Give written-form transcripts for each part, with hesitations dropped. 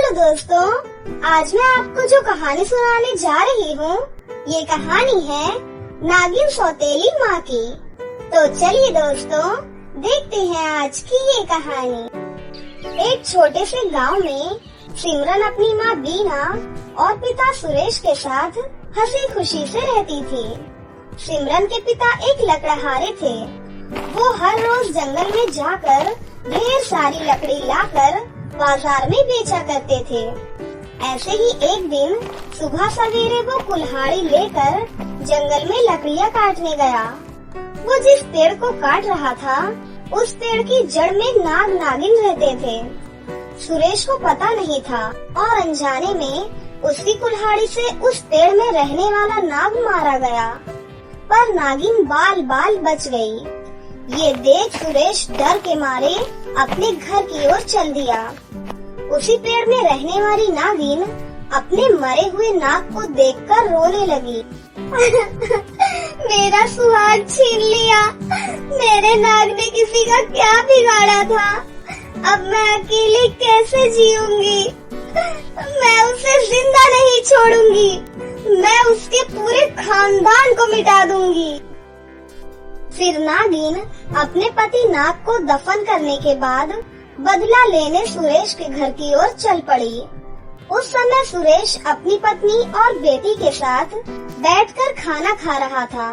Hello दोस्तों, आज मैं आपको जो कहानी सुनाने जा रही हूँ, ये कहानी है नागिन सौतेली माँ की। तो चलिए दोस्तों, देखते हैं आज की ये कहानी। एक छोटे से गांव में सिमरन अपनी माँ बीना और पिता सुरेश के साथ हंसी खुशी से रहती थी। सिमरन के पिता एक लकड़हारे थे। वो हर रोज जंगल में जाकर ढेर सारी लकड़ी लाकर बाजार में बेचा करते थे। ऐसे ही एक दिन सुबह सवेरे वो कुल्हाड़ी लेकर जंगल में लकड़ियाँ काटने गया। वो जिस पेड़ को काट रहा था, उस पेड़ की जड़ में नाग नागिन रहते थे। सुरेश को पता नहीं था और अनजाने में उसकी कुल्हाड़ी से उस पेड़ में रहने वाला नाग मारा गया, पर नागिन बाल बाल बच गई। ये देख सुरेश डर के मारे अपने घर की ओर चल दिया। उसी पेड़ में रहने वाली नागिन अपने मरे हुए नाग को देखकर रोने लगी। मेरा सुहाग छीन लिया। मेरे नाग ने किसी का क्या बिगाड़ा था? अब मैं अकेली कैसे जीऊंगी? मैं उसे जिंदा नहीं छोड़ूंगी। मैं उसके पूरे खानदान को मिटा दूंगी। फिर नागिन अपने पति नाग को दफन करने के बाद बदला लेने सुरेश के घर की ओर चल पड़ी। उस समय सुरेश अपनी पत्नी और बेटी के साथ बैठकर खाना खा रहा था।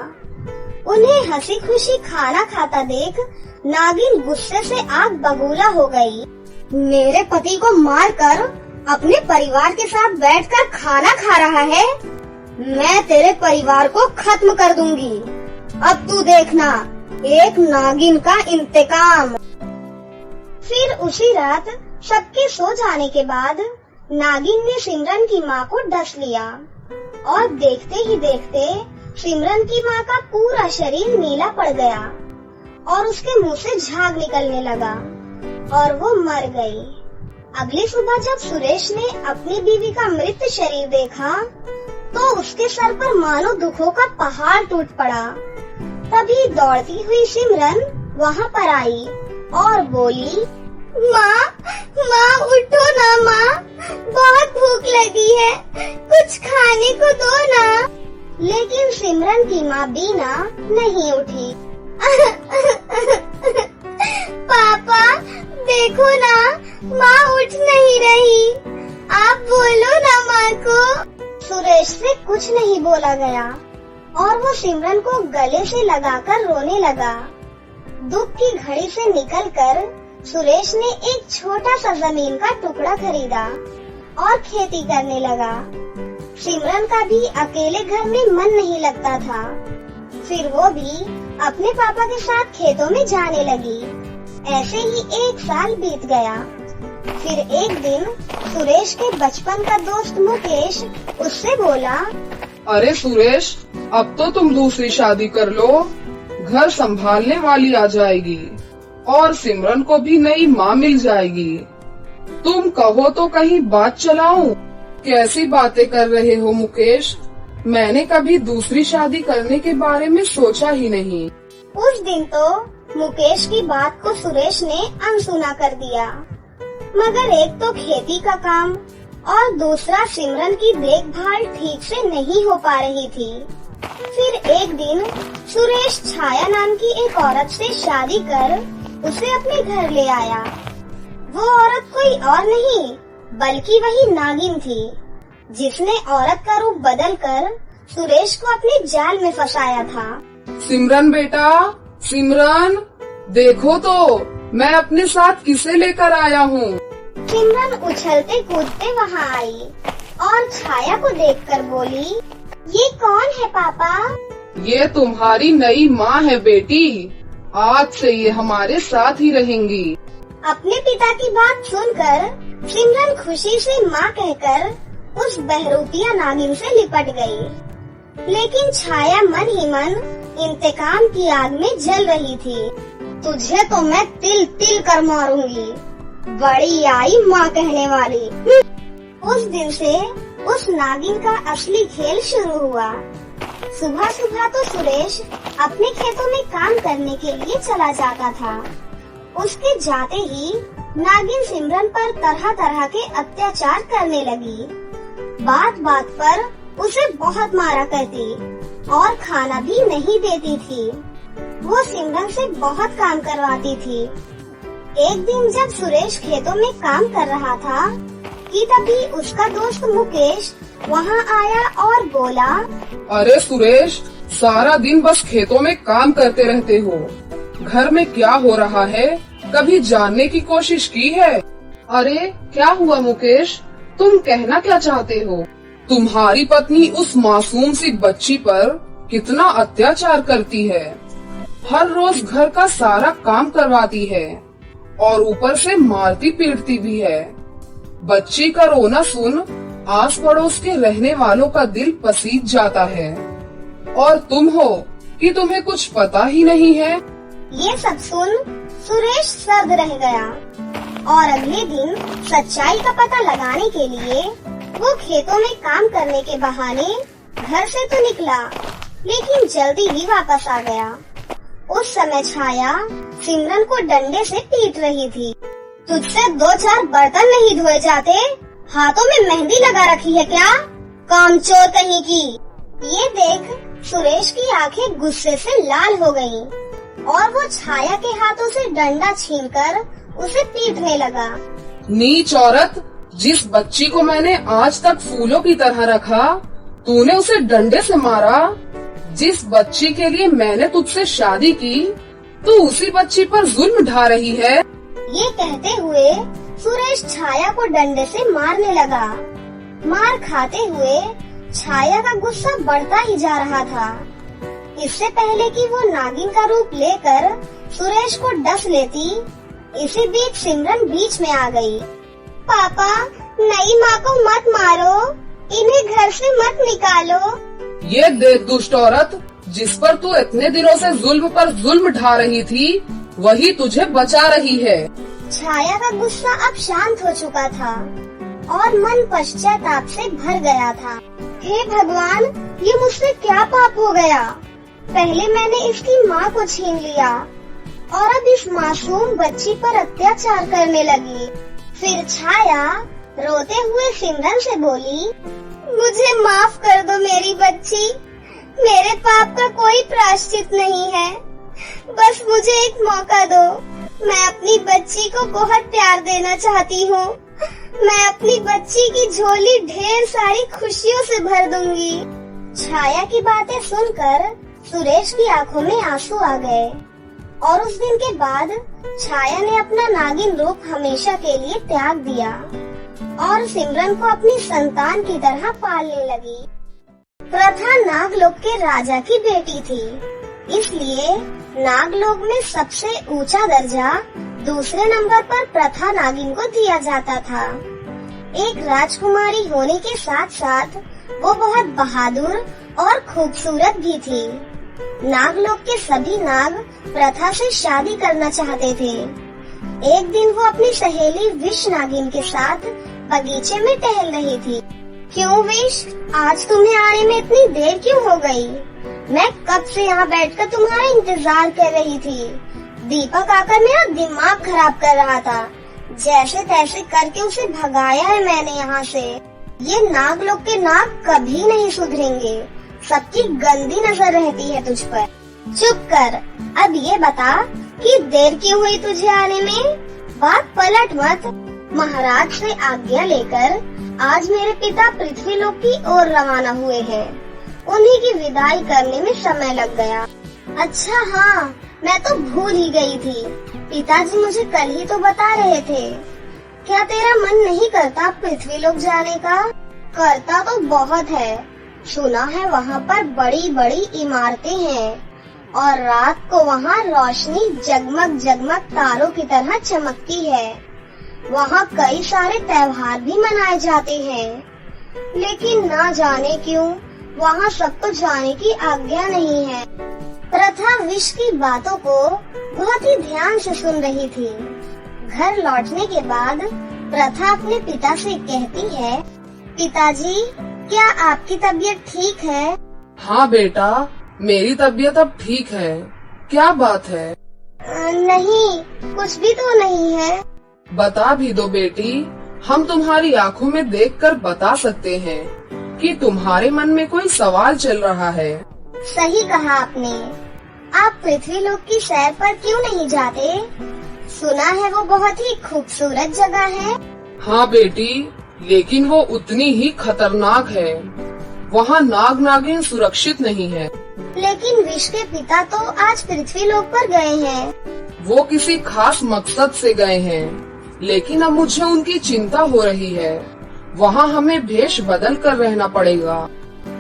उन्हें हंसी खुशी खाना खाता देख नागिन गुस्से से आग बबूला हो गई। मेरे पति को मारकर अपने परिवार के साथ बैठकर खाना खा रहा है। मैं तेरे परिवार को खत्म कर दूंगी। अब तू देखना एक नागिन का इंतकाम। फिर उसी रात सबके सो जाने के बाद नागिन ने सिमरन की माँ को डस लिया और देखते ही देखते सिमरन की माँ का पूरा शरीर नीला पड़ गया और उसके मुंह से झाग निकलने लगा और वो मर गई। अगली सुबह जब सुरेश ने अपनी बीवी का मृत शरीर देखा तो उसके सर पर मानो दुखों का पहाड़ टूट पड़ा। तभी दौड़ती हुई सिमरन वहाँ पर आई और बोली, माँ उठो ना माँ, बहुत भूख लगी है, कुछ खाने को दो ना। लेकिन सिमरन की माँ बीना नहीं उठी। पापा देखो ना, माँ उठ नहीं रही, आप बोलो ना माँ को। सुरेश से कुछ नहीं बोला गया और वो सिमरन को गले से लगाकर रोने लगा। दुख की घड़ी से निकलकर सुरेश ने एक छोटा सा जमीन का टुकड़ा खरीदा और खेती करने लगा। सिमरन का भी अकेले घर में मन नहीं लगता था। फिर वो भी अपने पापा के साथ खेतों में जाने लगी। ऐसे ही एक साल बीत गया। फिर एक दिन सुरेश के बचपन का दोस्त मुकेश उससे बोला, अरे सुरेश, अब तो तुम दूसरी शादी कर लो, घर संभालने वाली आ जाएगी और सिमरन को भी नई माँ मिल जाएगी। तुम कहो तो कहीं बात चलाऊं? कैसी बातें कर रहे हो मुकेश? मैंने कभी दूसरी शादी करने के बारे में सोचा ही नहीं। उस दिन तो मुकेश की बात को सुरेश ने अनसुना कर दिया, मगर एक तो खेती का काम और दूसरा सिमरन की देखभाल ठीक से नहीं हो पा रही थी। फिर एक दिन सुरेश छाया नाम की एक औरत से शादी कर उसे अपने घर ले आया। वो औरत कोई और नहीं बल्कि वही नागिन थी, जिसने औरत का रूप बदलकर सुरेश को अपने जाल में फंसाया था। सिमरन बेटा, सिमरन देखो तो मैं अपने साथ किसे लेकर आया हूँ। सिमरन उछलते कूदते वहाँ आई और छाया को देखकर बोली, ये कौन है पापा? ये तुम्हारी नई माँ है बेटी। आज से ये हमारे साथ ही रहेंगी। अपने पिता की बात सुनकर सिमरन खुशी से माँ कहकर उस बहरूपिया नागिन से लिपट गई। लेकिन छाया मन ही मन इंतकाम की आग में जल रही थी। तुझे तो मैं तिल तिल कर मारूंगी, बड़ी आई माँ कहने वाली। उस दिन से उस नागिन का असली खेल शुरू हुआ। सुबह सुबह तो सुरेश अपने खेतों में काम करने के लिए चला जाता था। उसके जाते ही नागिन सिमरन पर तरह तरह के अत्याचार करने लगी। बात बात पर उसे बहुत मारा करती और खाना भी नहीं देती थी। वो सिमरन से बहुत काम करवाती थी। एक दिन जब सुरेश खेतों में काम कर रहा था कि तभी उसका दोस्त मुकेश वहाँ आया और बोला, अरे सुरेश, सारा दिन बस खेतों में काम करते रहते हो। घर में क्या हो रहा है, कभी जानने की कोशिश की है? अरे क्या हुआ मुकेश, तुम कहना क्या चाहते हो? तुम्हारी पत्नी उस मासूम सी बच्ची पर कितना अत्याचार करती है। हर रोज घर का सारा काम करवाती है और ऊपर से मारती पीटती भी है। बच्ची का रोना सुन आस पड़ोस के रहने वालों का दिल पसीज जाता है। और तुम हो कि तुम्हें कुछ पता ही नहीं है। ये सब सुन सुरेश सर्द रह गया और अगले दिन सच्चाई का पता लगाने के लिए वो खेतों में काम करने के बहाने घर से तो निकला, लेकिन जल्दी ही वापस आ गया। उस समय छाया सिमरन को डंडे से पीट रही थी। तुझसे 2-4 बर्तन नहीं धोए जाते? हाथों में मेहंदी लगा रखी है क्या? कामचोर कहीं की। ये देख सुरेश की आंखें गुस्से से लाल हो गईं और वो छाया के हाथों से डंडा छीनकर उसे पीटने लगा। नीच औरत, जिस बच्ची को मैंने आज तक फूलों की तरह रखा, तूने उसे डंडे से मारा। जिस बच्ची के लिए मैंने तुझसे शादी की, तू उसी बच्ची पर जुल्म ढा रही है। ये कहते हुए सुरेश छाया को डंडे से मारने लगा। मार खाते हुए छाया का गुस्सा बढ़ता ही जा रहा था। इससे पहले कि वो नागिन का रूप लेकर सुरेश को डस लेती, इसी बीच सिमरन बीच में आ गई। पापा, नई माँ को मत मारो, इन्हें घर से मत निकालो। ये देख दुष्ट औरत, जिस पर तू इतने दिनों से जुल्म पर जुल्म ढा रही थी, वही तुझे बचा रही है। छाया का गुस्सा अब शांत हो चुका था और मन पश्चाताप से भर गया था। हे भगवान, ये मुझसे क्या पाप हो गया? पहले मैंने इसकी माँ को छीन लिया और अब इस मासूम बच्ची पर अत्याचार करने लगी। फिर छाया रोते हुए सिमरन से बोली, मुझे माफ कर दो मेरी बच्ची, मेरे पाप का कोई प्रायश्चित नहीं है। बस मुझे एक मौका दो, मैं अपनी बच्ची को बहुत प्यार देना चाहती हूँ। मैं अपनी बच्ची की झोली ढेर सारी खुशियों से भर दूंगी। छाया की बातें सुनकर सुरेश की आंखों में आंसू आ गए और उस दिन के बाद छाया ने अपना नागिन रूप हमेशा के लिए त्याग दिया और सिमरन को अपनी संतान की तरह पालने लगी। प्रथा नागलोक के राजा की बेटी थी, इसलिए नागलोक में सबसे ऊंचा दर्जा दूसरे नंबर पर प्रथा नागिन को दिया जाता था। एक राजकुमारी होने के साथ साथ वो बहुत बहादुर और खूबसूरत भी थी। नागलोक के सभी नाग प्रथा से शादी करना चाहते थे। एक दिन वो अपनी सहेली विष नागिन के साथ बगीचे में टहल रही थी। क्यों विष, आज तुम्हें आने में इतनी देर क्यों हो गई? मैं कब से यहाँ बैठकर तुम्हारा इंतजार कर रही थी। दीपक आकर मेरा दिमाग खराब कर रहा था। जैसे तैसे करके उसे भगाया है मैंने यहाँ से। ये नागलोक के नाग कभी नहीं सुधरेंगे। सबकी गंदी नजर रहती है तुझ पर। चुप कर, अब ये बता कि देर क्यों हुई तुझे आने में? बात पलट मत। महाराज से आज्ञा लेकर आज मेरे पिता पृथ्वीलोक की ओर रवाना हुए हैं। उन्हीं की विदाई करने में समय लग गया। अच्छा हाँ, मैं तो भूल ही गई थी। पिताजी मुझे कल ही तो बता रहे थे। क्या तेरा मन नहीं करता पृथ्वीलोक जाने का? करता तो बहुत है। सुना है वहाँ पर बड़ी बड़ी इमारतें हैं और रात को वहाँ रोशनी जगमग जगमग तारों की तरह चमकती है। वहाँ कई सारे त्योहार भी मनाए जाते हैं, लेकिन ना जाने क्यों वहाँ सबको जाने की आज्ञा नहीं है। प्रथा विष की बातों को बहुत ही ध्यान से सुन रही थी। घर लौटने के बाद प्रथा अपने पिता से कहती है, पिताजी, क्या आपकी तबीयत ठीक है? हाँ बेटा, मेरी तबीयत अब ठीक है। क्या बात है? नहीं, कुछ भी तो नहीं है। बता भी दो बेटी, हम तुम्हारी आंखों में देखकर बता सकते हैं कि तुम्हारे मन में कोई सवाल चल रहा है। सही कहा आपने। आप पृथ्वी लोक की सैर पर क्यों नहीं जाते? सुना है वो बहुत ही खूबसूरत जगह है। हाँ बेटी, लेकिन वो उतनी ही खतरनाक है। वहाँ नाग नागिन सुरक्षित नहीं है। लेकिन विश्व के पिता तो आज पृथ्वी लोक पर गए हैं। वो किसी खास मकसद से गए हैं, लेकिन अब मुझे उनकी चिंता हो रही है। वहाँ हमें भेष बदल कर रहना पड़ेगा।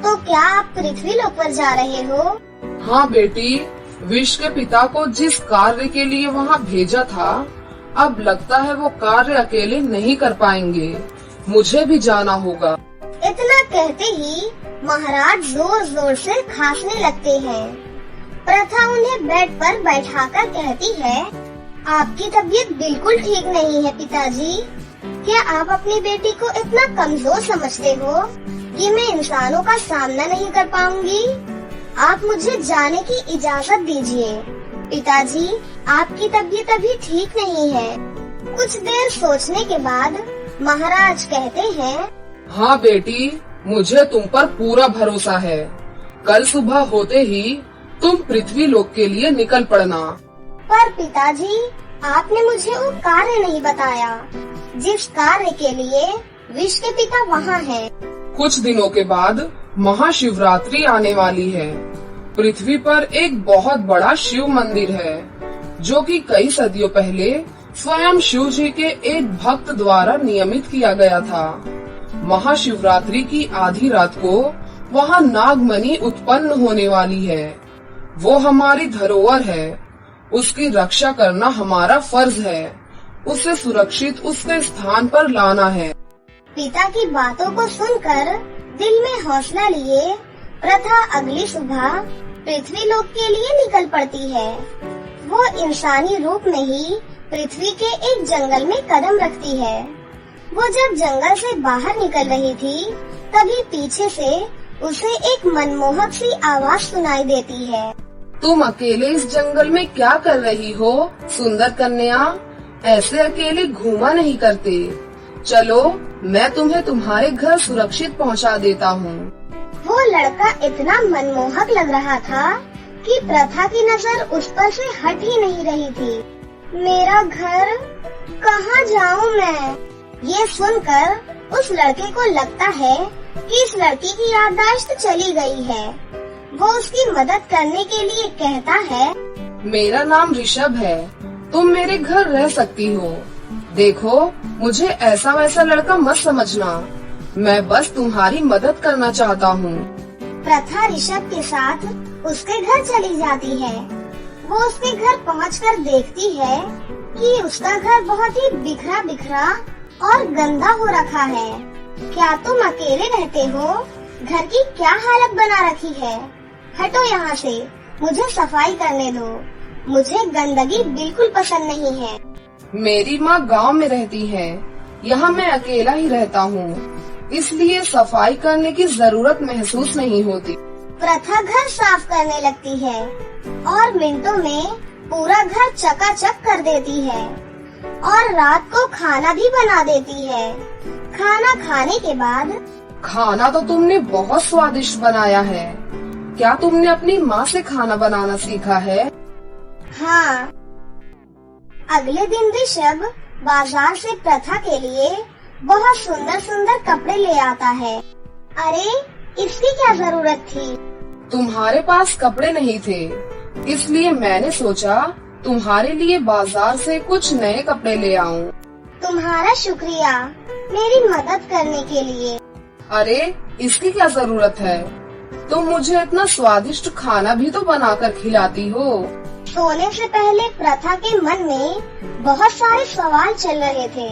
तो क्या आप पृथ्वी लोक पर जा रहे हो? हाँ बेटी, विश्व के पिता को जिस कार्य के लिए वहाँ भेजा था, अब लगता है वो कार्य अकेले नहीं कर पाएंगे। मुझे भी जाना होगा। इतना कहते ही महाराज जोर जोर से खांसने लगते हैं। प्रथा उन्हें बेड पर बैठाकर कहती है, आपकी तबीयत बिल्कुल ठीक नहीं है पिताजी। क्या आप अपनी बेटी को इतना कमजोर समझते हो कि मैं इंसानों का सामना नहीं कर पाऊंगी? आप मुझे जाने की इजाजत दीजिए। पिताजी, आपकी तबीयत अभी ठीक नहीं है। कुछ देर सोचने के बाद महाराज कहते हैं, हाँ बेटी, मुझे तुम पर पूरा भरोसा है। कल सुबह होते ही तुम पृथ्वी लोक के लिए निकल पड़ना। पर पिताजी, आपने मुझे वो कार्य नहीं बताया जिस कार्य के लिए विश्व के पिता वहाँ हैं। कुछ दिनों के बाद महाशिवरात्रि आने वाली है। पृथ्वी पर एक बहुत बड़ा शिव मंदिर है, जो कि कई सदियों पहले स्वयं शिव जी के एक भक्त द्वारा नियमित किया गया था। महाशिवरात्रि की आधी रात को वहाँ नागमणि उत्पन्न होने वाली है। वो हमारी धरोहर है। उसकी रक्षा करना हमारा फर्ज है। उसे सुरक्षित उसके स्थान पर लाना है। पिता की बातों को सुनकर दिल में हौसला लिए प्रथा अगली सुबह पृथ्वी लोक के लिए निकल पड़ती है। वो इंसानी रूप में ही पृथ्वी के एक जंगल में कदम रखती है। वो जब जंगल से बाहर निकल रही थी, तभी पीछे से उसे एक मनमोहक सी आवाज सुनाई देती है। तुम अकेले इस जंगल में क्या कर रही हो सुंदर कन्या? ऐसे अकेले घूमा नहीं करते। चलो, मैं तुम्हें तुम्हारे घर सुरक्षित पहुंचा देता हूँ। वो लड़का इतना मनमोहक लग रहा था कि प्रथा की नजर उस पर से हट ही नहीं रही थी। मेरा घर, कहाँ जाऊँ मैं? ये सुनकर उस लड़के को लगता है कि इस लड़की की याददाश्त चली गई है। वो उसकी मदद करने के लिए कहता है, मेरा नाम ऋषभ है। तुम मेरे घर रह सकती हो। देखो, मुझे ऐसा वैसा लड़का मत समझना। मैं बस तुम्हारी मदद करना चाहता हूँ। प्रथा ऋषभ के साथ उसके घर चली जाती है। वो उसके घर पहुंचकर देखती है कि उसका घर बहुत ही बिखरा बिखरा और गंदा हो रखा है। क्या तुम अकेले रहते हो? घर की क्या हालत बना रखी है? हटो यहाँ से, मुझे सफाई करने दो। मुझे गंदगी बिल्कुल पसंद नहीं है। मेरी माँ गांव में रहती है। यहाँ मैं अकेला ही रहता हूँ, इसलिए सफाई करने की जरूरत महसूस नहीं होती। प्रथा घर साफ करने लगती है और मिनटों में पूरा घर चकाचक कर देती है और रात को खाना भी बना देती है। खाना खाने के बाद, खाना तो तुमने बहुत स्वादिष्ट बनाया है। क्या तुमने अपनी माँ से खाना बनाना सीखा है? हाँ। अगले दिन ऋषभ बाजार से प्रथा के लिए बहुत सुंदर सुंदर कपड़े ले आता है। अरे, इसकी क्या जरूरत थी? तुम्हारे पास कपड़े नहीं थे, इसलिए मैंने सोचा तुम्हारे लिए बाजार से कुछ नए कपड़े ले आऊं। तुम्हारा शुक्रिया मेरी मदद करने के लिए। अरे, इसकी क्या जरूरत है? तुम मुझे इतना स्वादिष्ट खाना भी तो बनाकर खिलाती हो। सोने से पहले प्रथा के मन में बहुत सारे सवाल चल रहे थे।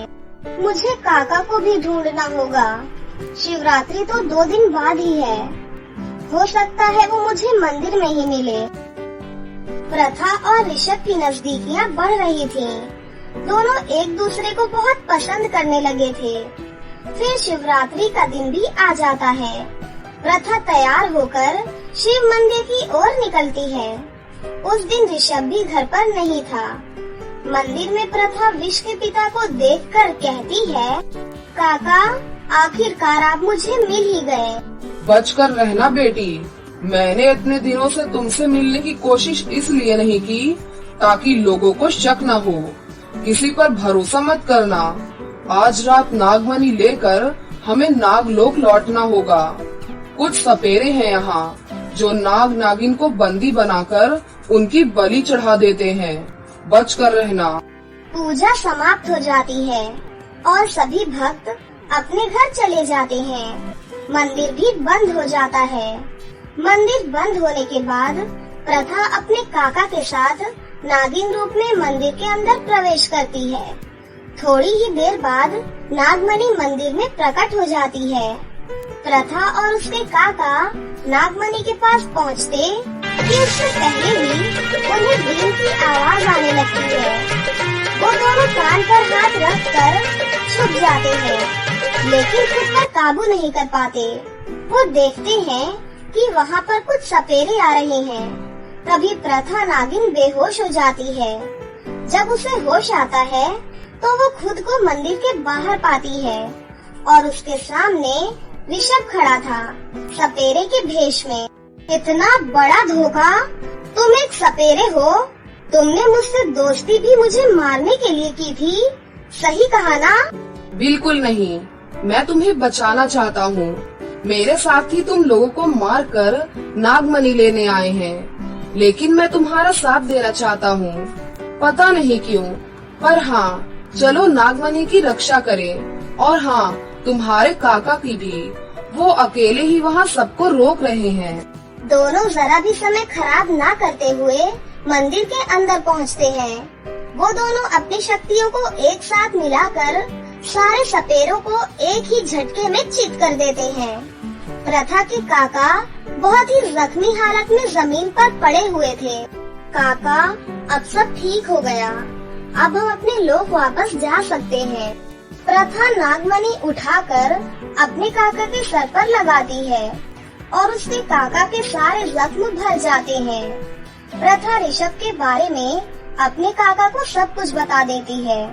मुझे काका को भी ढूंढना होगा। शिवरात्रि तो 2 दिन बाद ही है। हो सकता है वो मुझे मंदिर में ही मिले। प्रथा और ऋषभ की नजदीकियाँ बढ़ रही थीं। दोनों एक दूसरे को बहुत पसंद करने लगे थे। फिर शिवरात्रि का दिन भी आ जाता है। प्रथा तैयार होकर शिव मंदिर की ओर निकलती है। उस दिन ऋषभ भी घर पर नहीं था। मंदिर में प्रथा विष के पिता को देखकर कहती है, काका आखिरकार आप मुझे मिल ही गए। बचकर रहना बेटी, मैंने इतने दिनों से तुमसे मिलने की कोशिश इसलिए नहीं की ताकि लोगों को शक न हो। किसी पर भरोसा मत करना। आज रात नागमणि लेकर हमें नागलोक लौटना होगा। कुछ सपेरे हैं यहाँ जो नाग नागिन को बंदी बनाकर उनकी बलि चढ़ा देते हैं। बच कर रहना। पूजा समाप्त हो जाती है और सभी भक्त अपने घर चले जाते हैं। मंदिर भी बंद हो जाता है। मंदिर बंद होने के बाद प्रथा अपने काका के साथ नागिन रूप में मंदिर के अंदर प्रवेश करती है। थोड़ी ही देर बाद नागमणि मंदिर में प्रकट हो जाती है। प्रथा और उसके काका नागमणि के पास पहुँचते कि उससे पहले ही उन्हें बीन की आवाज आने लगती है। वो दोनों कान पर हाथ रख कर छुप जाते हैं, लेकिन खुद पर काबू नहीं कर पाते। वो देखते हैं कि वहाँ पर कुछ सपेरे आ रहे हैं। तभी प्रथा नागिन बेहोश हो जाती है। जब उसे होश आता है तो वो खुद को मंदिर के बाहर पाती है और उसके सामने ऋषभ खड़ा था, सपेरे के भेष में। इतना बड़ा धोखा! तुम एक सपेरे हो। तुमने मुझसे दोस्ती भी मुझे मारने के लिए की थी, सही कहा ना? बिल्कुल नहीं, मैं तुम्हें बचाना चाहता हूँ। मेरे साथ ही तुम लोगों को मार कर नागमणि लेने आए हैं, लेकिन मैं तुम्हारा साथ देना चाहता हूँ। पता नहीं क्यों, पर हाँ, चलो नागमणि की रक्षा करें। और हाँ, तुम्हारे काका की भी। वो अकेले ही वहाँ सबको रोक रहे हैं। दोनों जरा भी समय खराब ना करते हुए मंदिर के अंदर पहुँचते हैं। वो दोनों अपनी शक्तियों को एक साथ मिलाकर सारे सपेरों को एक ही झटके में चित कर देते हैं। प्रथा के काका बहुत ही जख्मी हालत में जमीन पर पड़े हुए थे। काका, अब सब ठीक हो गया, अब हम अपने लोक वापस जा सकते हैं। प्रथा नागमणि उठाकर अपने काका के सर पर लगाती है और उसके काका के सारे जख्म भर जाते हैं। प्रथा ऋषभ के बारे में अपने काका को सब कुछ बता देती है।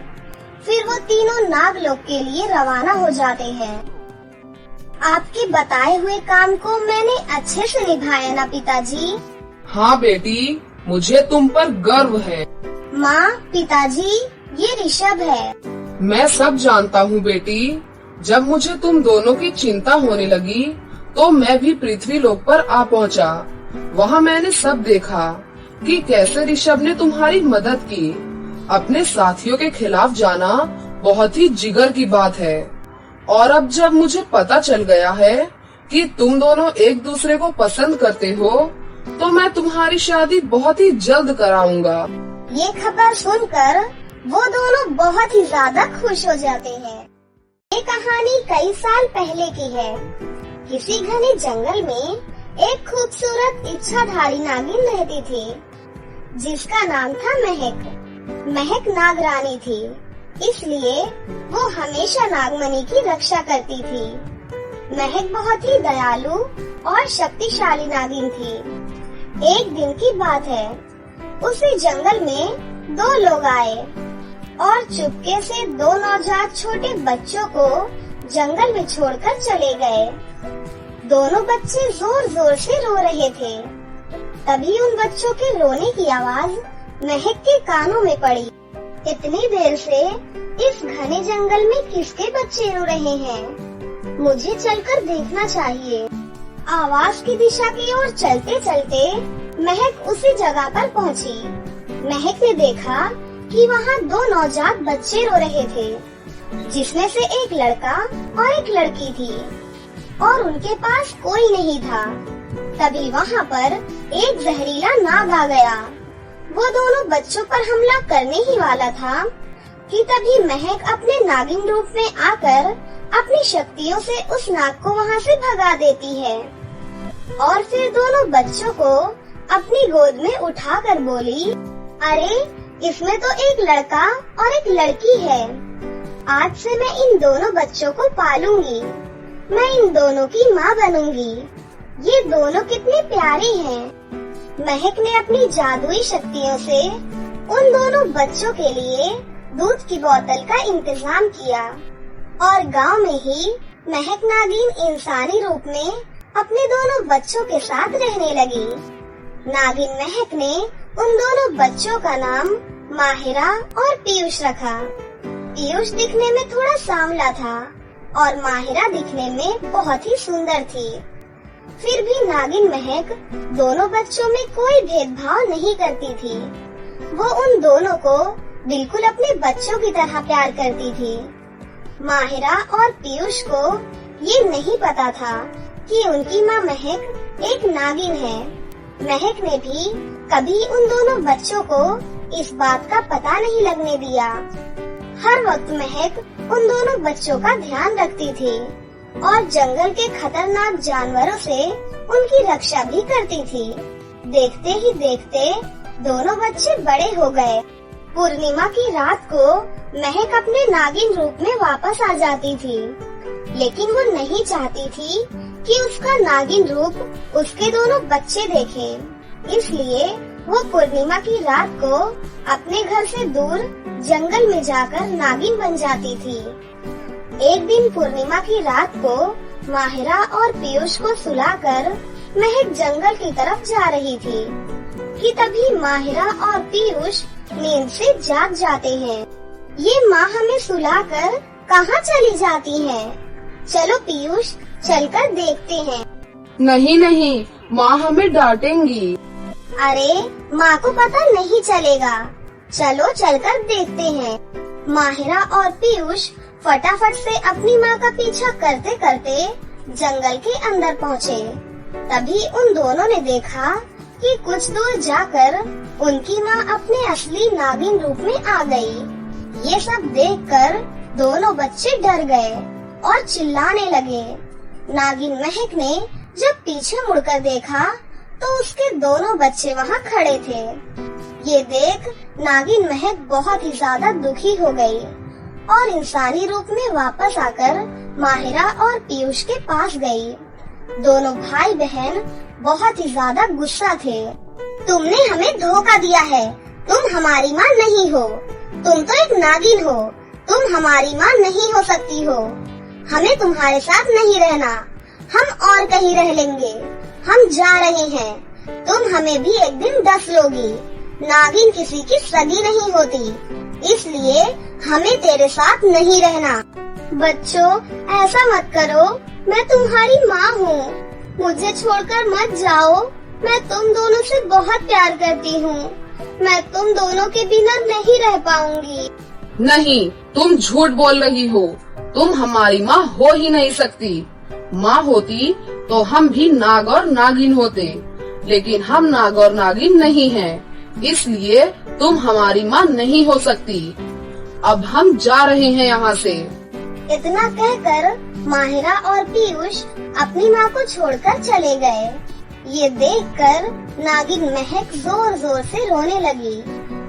फिर वो तीनों नागलोक के लिए रवाना हो जाते हैं। आपके बताए हुए काम को मैंने अच्छे से निभाया ना पिताजी? हाँ बेटी, मुझे तुम पर गर्व है। माँ, पिताजी, ये ऋषभ है। मैं सब जानता हूँ बेटी। जब मुझे तुम दोनों की चिंता होने लगी तो मैं भी पृथ्वी लोक पर आ पहुँचा। वहाँ मैंने सब देखा कि कैसे ऋषभ ने तुम्हारी मदद की। अपने साथियों के खिलाफ जाना बहुत ही जिगर की बात है। और अब जब मुझे पता चल गया है कि तुम दोनों एक दूसरे को पसंद करते हो, तो मैं तुम्हारी शादी बहुत ही जल्द कराऊंगा। ये खबर सुनकर वो दोनों बहुत ही ज्यादा खुश हो जाते हैं। ये कहानी कई साल पहले की है। किसी घने जंगल में एक खूबसूरत इच्छाधारी नागिन रहती थी, जिसका नाम था महक। महक नागरानी थी, इसलिए वो हमेशा नागमणि की रक्षा करती थी। महक बहुत ही दयालु और शक्तिशाली नागिन थी। एक दिन की बात है, उसी जंगल में दो लोग आए और चुपके से दो नवजात छोटे बच्चों को जंगल में छोड़कर चले गए। दोनों बच्चे जोर जोर से रो रहे थे। तभी उन बच्चों के रोने की आवाज महक के कानों में पड़ी। इतनी देर से इस घने जंगल में किसके बच्चे रो रहे हैं? मुझे चलकर देखना चाहिए। आवाज की दिशा की ओर चलते चलते महक उसी जगह पर पहुंची। महक ने देखा कि वहाँ दो नवजात बच्चे रो रहे थे, जिसमें से एक लड़का और एक लड़की थी, और उनके पास कोई नहीं था। तभी वहाँ पर एक जहरीला नाग आ गया। वो दोनों बच्चों पर हमला करने ही वाला था कि तभी महक अपने नागिन रूप में आकर अपनी शक्तियों से उस नाग को वहाँ से भगा देती है और फिर दोनों बच्चों को अपनी गोद में उठाकर बोली, अरे इसमें तो एक लड़का और एक लड़की है। आज से मैं इन दोनों बच्चों को पालूंगी। मैं इन दोनों की माँ बनूंगी। ये दोनों कितने प्यारे हैं। महक ने अपनी जादुई शक्तियों से उन दोनों बच्चों के लिए दूध की बोतल का इंतजाम किया और गांव में ही महक नागिन इंसानी रूप में अपने दोनों बच्चों के साथ रहने लगी। नागिन महक ने उन दोनों बच्चों का नाम माहिरा और पीयूष रखा। पीयूष दिखने में थोड़ा सांवला था और माहिरा दिखने में बहुत ही सुंदर थी। फिर भी नागिन महक दोनों बच्चों में कोई भेदभाव नहीं करती थी। वो उन दोनों को बिल्कुल अपने बच्चों की तरह प्यार करती थी। माहिरा और पीयूष को ये नहीं पता था कि उनकी माँ महक एक नागिन है। महक ने भी कभी उन दोनों बच्चों को इस बात का पता नहीं लगने दिया। हर वक्त महक उन दोनों बच्चों का ध्यान रखती थी और जंगल के खतरनाक जानवरों से उनकी रक्षा भी करती थी। देखते ही देखते दोनों बच्चे बड़े हो गए। पूर्णिमा की रात को महक अपने नागिन रूप में वापस आ जाती थी, लेकिन वो नहीं चाहती थी कि उसका नागिन रूप उसके दोनों बच्चे देखें। इसलिए वो पूर्णिमा की रात को अपने घर से दूर जंगल में जाकर नागिन बन जाती थी। एक दिन पूर्णिमा की रात को माहिरा और पीयूष को सुलाकर महक जंगल की तरफ जा रही थी कि तभी माहिरा और पीयूष नींद से जाग जाते हैं। ये माँ हमें सुलाकर कहाँ चली जाती हैं? चलो पीयूष, चलकर देखते हैं। नहीं नहीं, माँ हमें डांटेंगी। अरे माँ को पता नहीं चलेगा, चलो चलकर देखते हैं। माहिरा और पीयूष फटाफट से अपनी माँ का पीछा करते करते जंगल के अंदर पहुँचे। तभी उन दोनों ने देखा कि कुछ दूर जाकर उनकी माँ अपने असली नागिन रूप में आ गई। ये सब देखकर दोनों बच्चे डर गए और चिल्लाने लगे। नागिन महक ने जब पीछे मुड़कर देखा तो उसके दोनों बच्चे वहाँ खड़े थे। ये देख नागिन महक बहुत ही ज्यादा दुखी हो गई और इंसानी रूप में वापस आकर माहिरा और पीयूष के पास गई। दोनों भाई बहन बहुत ही ज्यादा गुस्सा थे। तुमने हमें धोखा दिया है, तुम हमारी माँ नहीं हो, तुम तो एक नागिन हो, तुम हमारी माँ नहीं हो सकती हो। हमें तुम्हारे साथ नहीं रहना, हम और कहीं रह लेंगे, हम जा रहे हैं। तुम हमें भी एक दिन डस लोगी। नागिन किसी की सगी नहीं होती, इसलिए हमें तेरे साथ नहीं रहना। बच्चों, ऐसा मत करो, मैं तुम्हारी माँ हूँ, मुझे छोड़कर मत जाओ। मैं तुम दोनों से बहुत प्यार करती हूँ, मैं तुम दोनों के बिना नहीं रह पाऊंगी। नहीं, तुम झूठ बोल रही हो, तुम हमारी माँ हो ही नहीं सकती। माँ होती तो हम भी नाग और नागिन होते, लेकिन हम नाग और नागिन नहीं हैं, इसलिए तुम हमारी माँ नहीं हो सकती। अब हम जा रहे हैं यहाँ से। इतना कहकर माहिरा और पीयूष अपनी माँ को छोड़कर चले गए। ये देखकर नागिन महक जोर जोर से रोने लगी,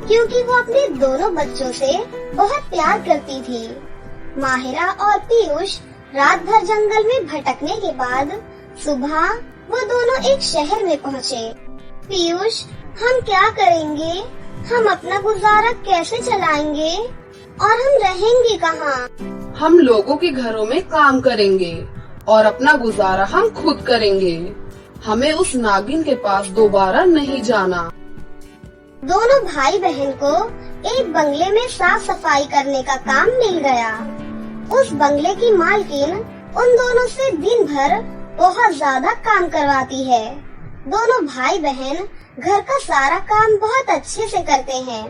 क्योंकि वो अपने दोनों बच्चों से बहुत प्यार करती थी। माहिरा और पीयूष रात भर जंगल में भटकने के बाद सुबह वो दोनों एक शहर में पहुँचे। पीयूष, हम क्या करेंगे? हम अपना गुजारा कैसे चलाएंगे और हम रहेंगे कहाँ? हम लोगों के घरों में काम करेंगे और अपना गुजारा हम खुद करेंगे। हमें उस नागिन के पास दोबारा नहीं जाना। दोनों भाई बहन को एक बंगले में साफ सफाई करने का काम मिल गया। उस बंगले की मालकिन उन दोनों से दिन भर बहुत ज्यादा काम करवाती है। दोनों भाई बहन घर का सारा काम बहुत अच्छे से करते हैं,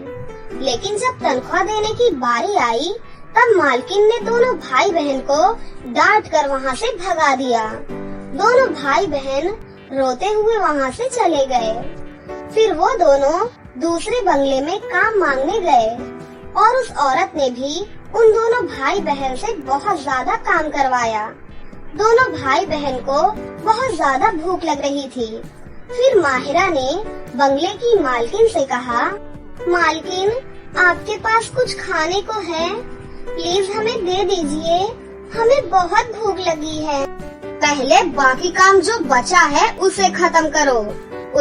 लेकिन जब तनख्वाह देने की बारी आई तब मालकिन ने दोनों भाई बहन को डांट कर वहाँ से भगा दिया। दोनों भाई बहन रोते हुए वहाँ से चले गए। फिर वो दोनों दूसरे बंगले में काम मांगने गए और उस औरत ने भी उन दोनों भाई बहन से बहुत ज्यादा काम करवाया। दोनों भाई बहन को बहुत ज्यादा भूख लग रही थी। फिर माहिरा ने बंगले की मालकिन से कहा, मालकिन, आपके पास कुछ खाने को है? प्लीज हमें दे दीजिए, हमें बहुत भूख लगी है। पहले बाकी काम जो बचा है उसे खत्म करो,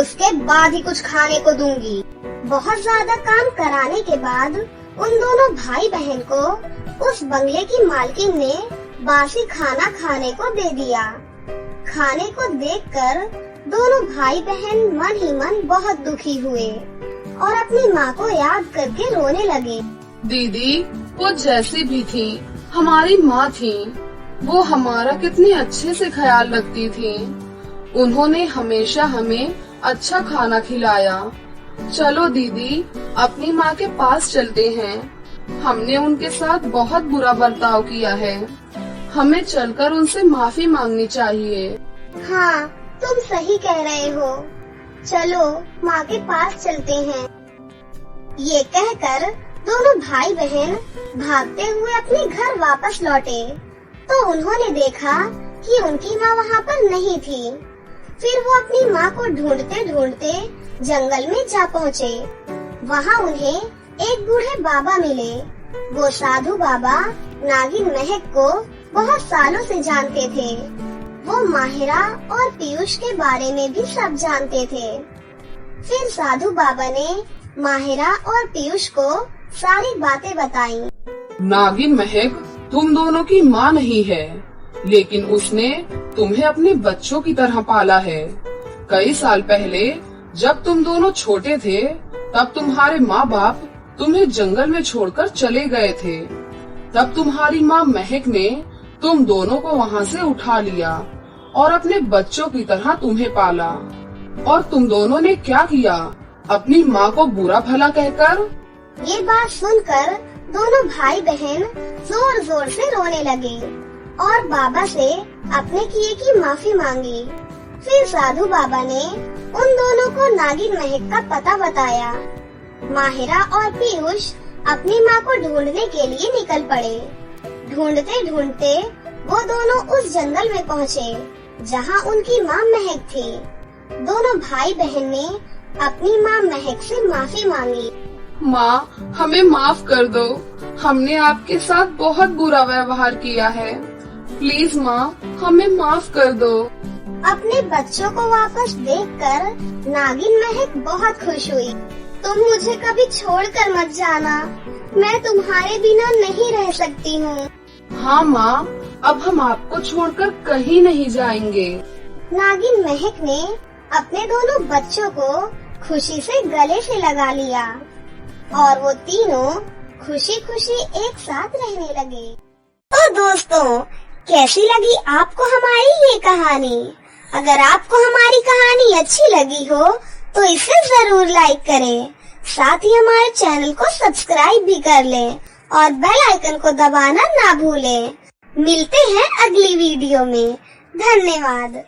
उसके बाद ही कुछ खाने को दूंगी। बहुत ज्यादा काम कराने के बाद उन दोनों भाई बहन को उस बंगले की मालकिन ने बासी खाना खाने को दे दिया। खाने को देखकर दोनों भाई बहन मन ही मन बहुत दुखी हुए और अपनी माँ को याद करके रोने लगे। दीदी, वो जैसी भी थी हमारी माँ थी। वो हमारा कितनी अच्छे से ख्याल रखती थी। उन्होंने हमेशा हमें अच्छा खाना खिलाया। चलो दीदी, अपनी माँ के पास चलते हैं। हमने उनके साथ बहुत बुरा बर्ताव किया है। हमें चलकर उनसे माफी मांगनी चाहिए। हाँ, तुम सही कह रहे हो। चलो माँ के पास चलते हैं। ये कहकर दोनों भाई बहन भागते हुए अपने घर वापस लौटे तो उन्होंने देखा कि उनकी माँ वहाँ पर नहीं थी। फिर वो अपनी माँ को ढूंढते ढूंढते जंगल में जा पहुँचे। वहाँ उन्हें एक बूढ़े बाबा मिले। वो साधु बाबा नागिन महक को बहुत सालों से जानते थे। वो माहिरा और पीयूष के बारे में भी सब जानते थे। फिर साधु बाबा ने माहिरा और पीयूष को सारी बातें बताई। नागिन महक तुम दोनों की माँ नहीं है, लेकिन उसने तुम्हें अपने बच्चों की तरह पाला है। कई साल पहले जब तुम दोनों छोटे थे, तब तुम्हारे माँ बाप तुम्हें जंगल में छोड़कर चले गए थे। तब तुम्हारी माँ महक ने तुम दोनों को वहाँ से उठा लिया और अपने बच्चों की तरह तुम्हें पाला। और तुम दोनों ने क्या किया? अपनी माँ को बुरा भला कहकर। ये बात सुनकर दोनों भाई बहन जोर जोर से रोने लगे और बाबा से अपने किए की माफी मांगी। फिर साधु बाबा ने उन दोनों को नागिन महक का पता बताया। माहिरा और पीयूष अपनी माँ को ढूंढने के लिए निकल पड़े। ढूंढते ढूंढते वो दोनों उस जंगल में पहुँचे जहाँ उनकी माँ महक थी। दोनों भाई बहन ने अपनी माँ महक से माफी मांगी। माँ, हमें माफ कर दो। हमने आपके साथ बहुत बुरा व्यवहार किया है। प्लीज माँ, हमें माफ कर दो। अपने बच्चों को वापस देखकर नागिन महक बहुत खुश हुई। तुम मुझे कभी छोड़कर मत जाना। मैं तुम्हारे बिना नहीं रह सकती हूँ। हाँ माँ, अब हम आपको छोड़कर कहीं नहीं जाएंगे। नागिन महक ने अपने दोनों बच्चों को खुशी से गले से लगा लिया और वो तीनों खुशी खुशी एक साथ रहने लगे। तो दोस्तों, कैसी लगी आपको हमारी ये कहानी? अगर आपको हमारी कहानी अच्छी लगी हो तो इसे जरूर लाइक करें। साथ ही हमारे चैनल को सब्सक्राइब भी कर लें और बेल आइकन को दबाना ना भूलें। मिलते हैं अगली वीडियो में। धन्यवाद।